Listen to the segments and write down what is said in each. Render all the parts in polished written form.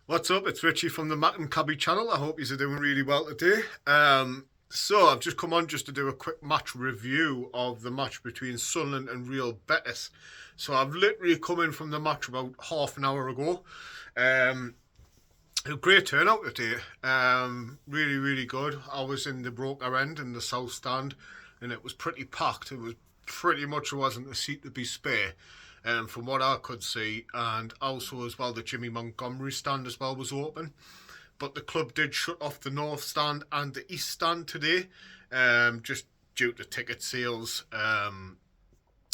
What's up? It's Richie from the Mac and Cabby channel. I hope you're doing really well today. So I've just come on just to do a quick match review of the match between Sunderland and Real Betis. So I've literally come in from the match about half an hour ago. A great turnout today. Really good. I was in the broker end in the south stand, and it was pretty packed. It was pretty much wasn't a seat to be spare. From what I could see, and also as well the Jimmy Montgomery stand as well was open, but the club did shut off the north stand and the east stand today, just due to ticket sales.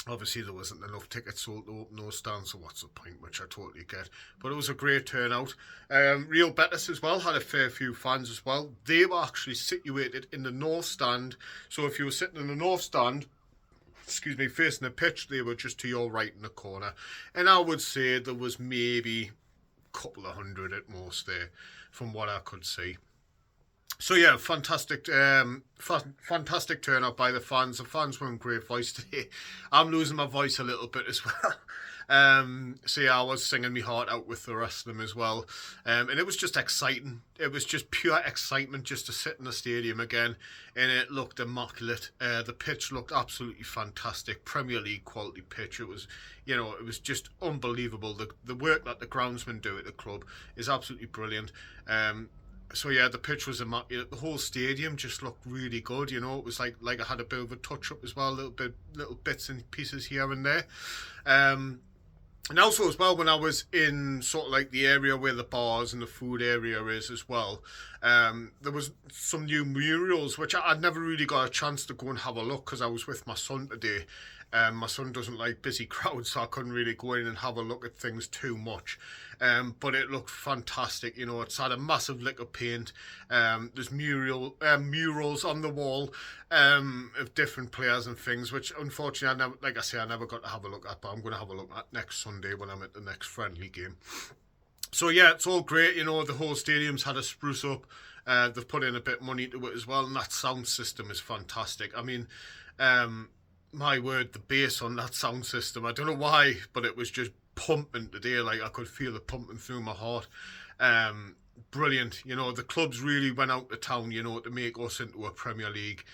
Obviously there wasn't enough tickets sold to open those stands, so what's the point, which I totally get. But it was a great turnout. Real Betis as well had a fair few fans as well. They were actually situated in the north stand, so if you were sitting in the north stand, facing the pitch, they were just to your right in the corner. And I would say there was maybe a couple of hundred at most there, from what I could see. So yeah, fantastic turnout by the fans. The fans were in great voice today. I'm losing my voice a little bit as well. So yeah, I was singing my heart out with the rest of them as well. And it was just exciting. It was just pure excitement just to sit in the stadium again. And it looked immaculate. The pitch looked absolutely fantastic. Premier League quality pitch. It was, it was just unbelievable. The work that the groundsmen do at the club is absolutely brilliant. So yeah, the pitch was immaculate. The whole stadium just looked really good. It was like I had a bit of a touch up as well, little bits and pieces here and there. And also as well, when I was in sort of like the area where the bars and the food area is as well, there was some new murals which I'd never really got a chance to go and have a look because I was with my son today. My son doesn't like busy crowds, so I couldn't really go in and have a look at things too much. But it looked fantastic. It's had a massive lick of paint. There's murals on the wall of different players and things, which unfortunately I never got to have a look at. But I'm going to have a look at next Sunday when I'm at the next friendly game. So yeah, it's all great. The whole stadium's had a spruce up. They've put in a bit of money to it as well, and that sound system is fantastic. I mean, my word, the bass on that sound system, I don't know why, but it was just pumping today. Like I could feel it pumping through my heart. Brilliant. The clubs really went out to town, to make us into a Premier League,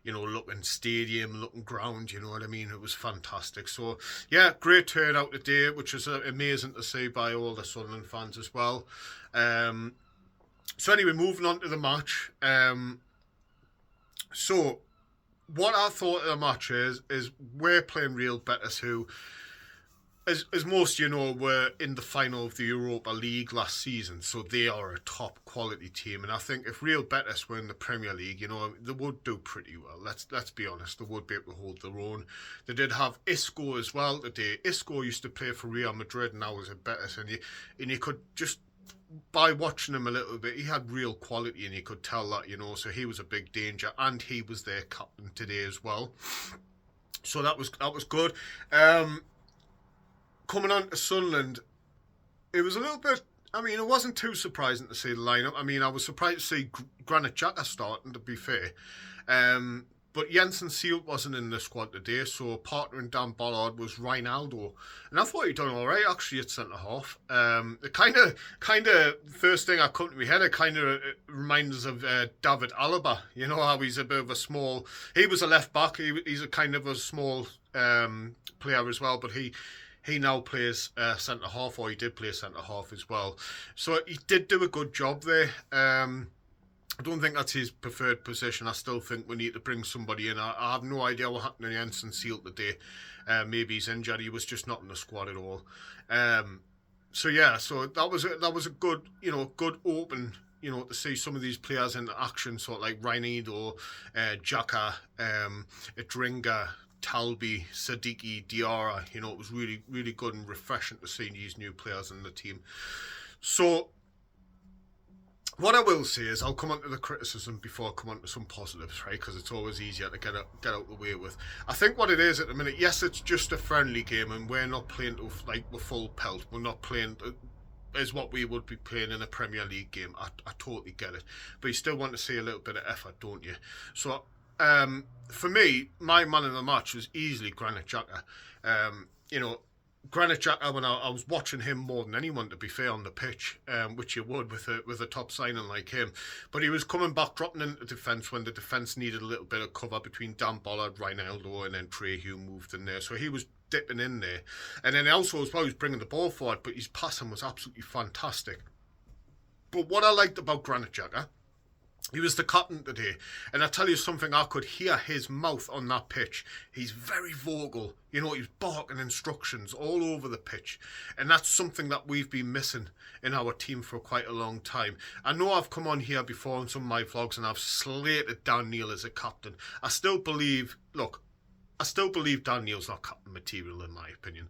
looking stadium, looking ground, you know what I mean? It was fantastic. So, yeah, great turnout today, which was amazing to see by all the Sunderland fans as well. So anyway, moving on to the match. So what I thought of the match is we're playing Real Betis, who, as most were in the final of the Europa League last season, so they are a top quality team. And I think if Real Betis were in the Premier League, they would do pretty well. Let's be honest, they would be able to hold their own. They did have Isco as well today. Isco used to play for Real Madrid and now was at Betis, and you could just, by watching him a little bit, he had real quality, and you could tell that, so he was a big danger, and he was their captain today as well. So that was good. Coming on to Sunderland, it was a little bit, it wasn't too surprising to see the lineup. I was surprised to see Granit Xhaka starting, to be fair. But Jensen Seelt wasn't in the squad today, so partner in Dan Ballard was Ronaldo. And I thought he'd done all right, actually, at centre-half. It kind of, first thing I come to my head, it kind of reminds us of David Alaba. How he's a bit of a small, he was a left-back, he's a kind of a small player as well, but he now plays centre-half, or he did play centre-half as well. So he did do a good job there. I don't think that's his preferred position. I still think we need to bring somebody in. I have no idea what happened to Jensen Seelt today. Maybe he's injured. He was just not in the squad at all. So that was a good, good open, to see some of these players in action, sort of like Ronaldo, Xhaka, Adringa, Talbi, Sadiki, Diarra. It was really, really good and refreshing to see these new players in the team. So what I will say is I'll come on to the criticism before I come on to some positives, right? Because it's always easier to get out the way with. I think what it is at the minute, yes, it's just a friendly game, and we're not playing to the full pelt. We're not playing as what we would be playing in a Premier League game. I totally get it, but you still want to see a little bit of effort, don't you? So for me, my man of the match was easily Granit Xhaka. Granit Xhaka, when I was watching him more than anyone, to be fair, on the pitch, which you would with a top signing like him, but he was coming back, dropping into defence when the defence needed a little bit of cover between Dan Bollard, Ronaldo, and then Trey Hugh moved in there. So he was dipping in there, and then also as well, he was bringing the ball forward, but his passing was absolutely fantastic. But what I liked about Granit Xhaka, he was the captain today, and I tell you something, I could hear his mouth on that pitch. He's very vocal, you know, he's barking instructions all over the pitch, and that's something that we've been missing in our team for quite a long time. I know I've come on here before on some of my vlogs and I've slated Dan Neil as a captain. I still believe Dan Neil's not captain material in my opinion.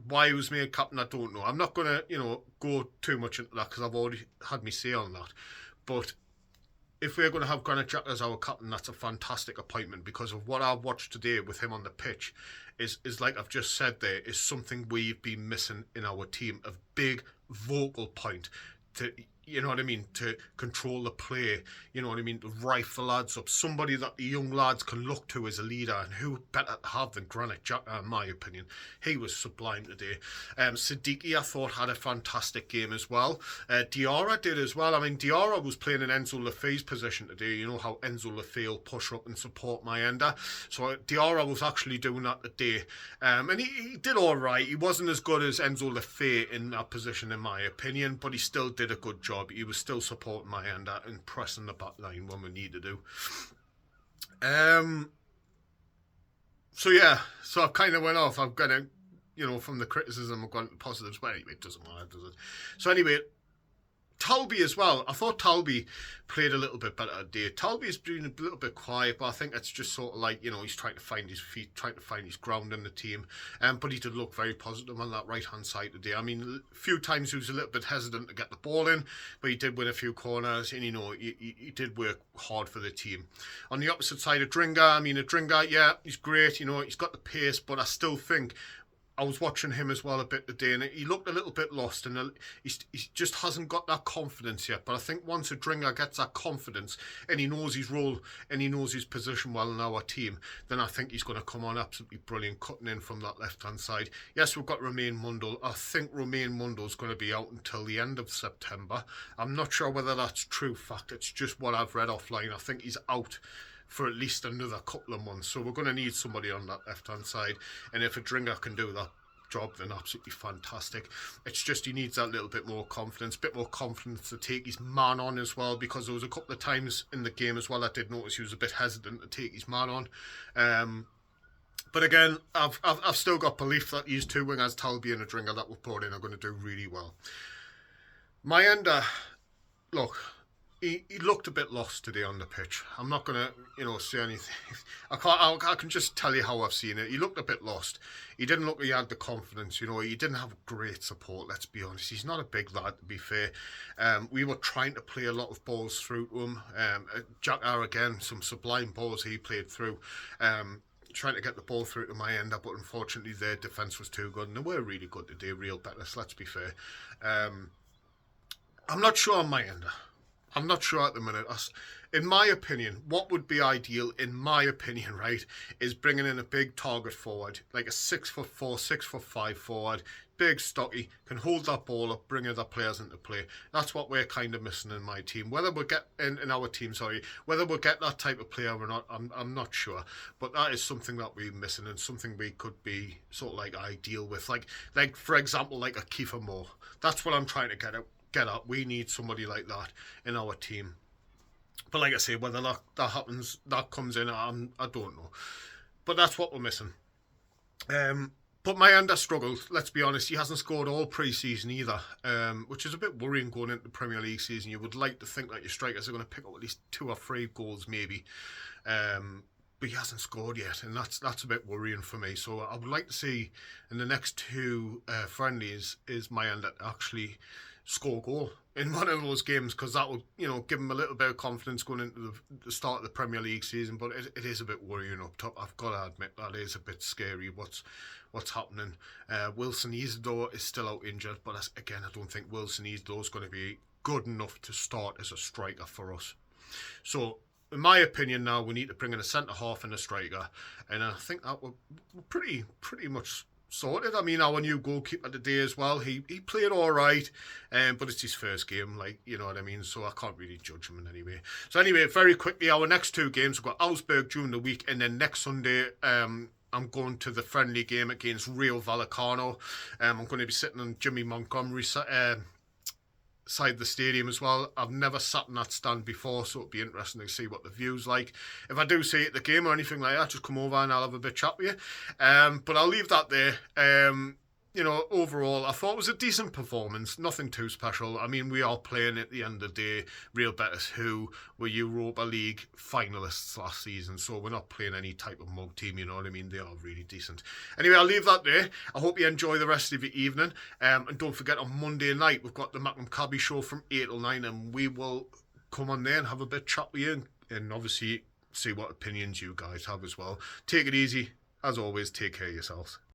Why he was made captain, I don't know. I'm not going to, go too much into that because I've already had me say on that. But if we're going to have Granit Xhaka as our captain, that's a fantastic appointment because of what I've watched today with him on the pitch is like I've just said there, is something we've been missing in our team, a big vocal point to, you know what I mean, to control the play, you know what I mean, to rife the lads up, somebody that the young lads can look to as a leader, and who better to have than Granit Xhaka, in my opinion. He was sublime today. Siddiqui, I thought, had a fantastic game as well. Diarra did as well. I mean, Diarra was playing in Enzo Lafay's position today. You know how Enzo Lafay will push up and support Mayenda. So Diarra was actually doing that today. And he did all right. He wasn't as good as Enzo Lafay in that position, in my opinion, but he still did a good job. He was still supporting Mayenda and pressing the back line when we need to do. So I've kind of went off. I've got to, from the criticism, I've gone to positives. Well, anyway, it doesn't matter, does it? So anyway, Talby as well. I thought Talby played a little bit better today. Talby's been a little bit quiet, but I think it's just sort of like, he's trying to find his feet, trying to find his ground in the team. But he did look very positive on that right-hand side today. I mean, a few times he was a little bit hesitant to get the ball in, but he did win a few corners, and, he did work hard for the team. On the opposite side of Dringa, yeah, he's great, he's got the pace, but I still think I was watching him as well a bit today, and he looked a little bit lost, and he just hasn't got that confidence yet. But I think once a Dringer gets that confidence, and he knows his role, and he knows his position well in our team, then I think he's going to come on absolutely brilliant, cutting in from that left-hand side. Yes, we've got Romain Mundle. I think Romain Mundle's going to be out until the end of September. I'm not sure whether that's true fact. It's just what I've read offline. I think he's out for at least another couple of months. So we're going to need somebody on that left-hand side. And if a Dringer can do that job, then absolutely fantastic. It's just he needs that little bit more confidence, to take his man on as well, because there was a couple of times in the game as well I did notice he was a bit hesitant to take his man on. But again, I've still got belief that these two wingers, Talby and a Dringer that were brought in, are going to do really well. Mayenda, look, he looked a bit lost today on the pitch. I'm not going to, say anything. I can just tell you how I've seen it. He looked a bit lost. He didn't look like he had the confidence, he didn't have great support, let's be honest. He's not a big lad, to be fair. We were trying to play a lot of balls through to him. Xhaka, again, some sublime balls he played through. Trying to get the ball through to Mayenda, but unfortunately their defence was too good, and they were really good today, real Betis, let's be fair. I'm not sure on Mayenda. I'm not sure at the minute. In my opinion, what would be ideal, in my opinion, right, is bringing in a big target forward, like a 6'4", 6'5" forward, big, stocky, can hold that ball up, bring other players into play. That's what we're kind of missing in my team. Whether we'll get in our team, whether we'll get that type of player or not, I'm not sure. But that is something that we're missing, and something we could be sort of like ideal with, like for example, like a Kiefer Moore. That's what I'm trying to get at. We need somebody like that in our team. But like I say, whether that happens, that comes in, I don't know. But that's what we're missing. But Mayenda struggled, let's be honest. He hasn't scored all pre-season either, which is a bit worrying going into the Premier League season. You would like to think that your strikers are going to pick up at least 2 or 3 goals maybe. But he hasn't scored yet, and that's a bit worrying for me. So I would like to see in the next 2 friendlies is Mayenda actually score a goal in one of those games, because that will give him a little bit of confidence going into the start of the Premier League season. But it is a bit worrying up top. I've got to admit that is a bit scary what's happening. Wilson Isidore is still out injured, but again, I don't think Wilson Isidore is going to be good enough to start as a striker for us. So in my opinion, now we need to bring in a centre half and a striker, and I think that we're pretty much sorted. I mean, our new goalkeeper today as well, he played all right, but it's his first game, like, you know what I mean? So I can't really judge him in any way. So anyway, very quickly, our next two games, we've got Augsburg during the week, and then next Sunday, I'm going to the friendly game against Rio Vallecano. I'm going to be sitting on Jimmy Montgomery's side of the stadium as well. I've never sat in that stand before, so it'll be interesting to see what the view's like. If I do see it at the game or anything like that, just come over and I'll have a bit of chat with you. But I'll leave that there. You know, overall, I thought it was a decent performance. Nothing too special. I mean, we are playing at the end of the day Real Betis, who were Europa League finalists last season. So we're not playing any type of mug team, you know what I mean? They are really decent. Anyway, I'll leave that there. I hope you enjoy the rest of your evening. And don't forget, on Monday night, we've got the Macklem Cabby show from 8 till 9, and we will come on there and have a bit of chat with you and obviously see what opinions you guys have as well. Take it easy. As always, take care of yourselves.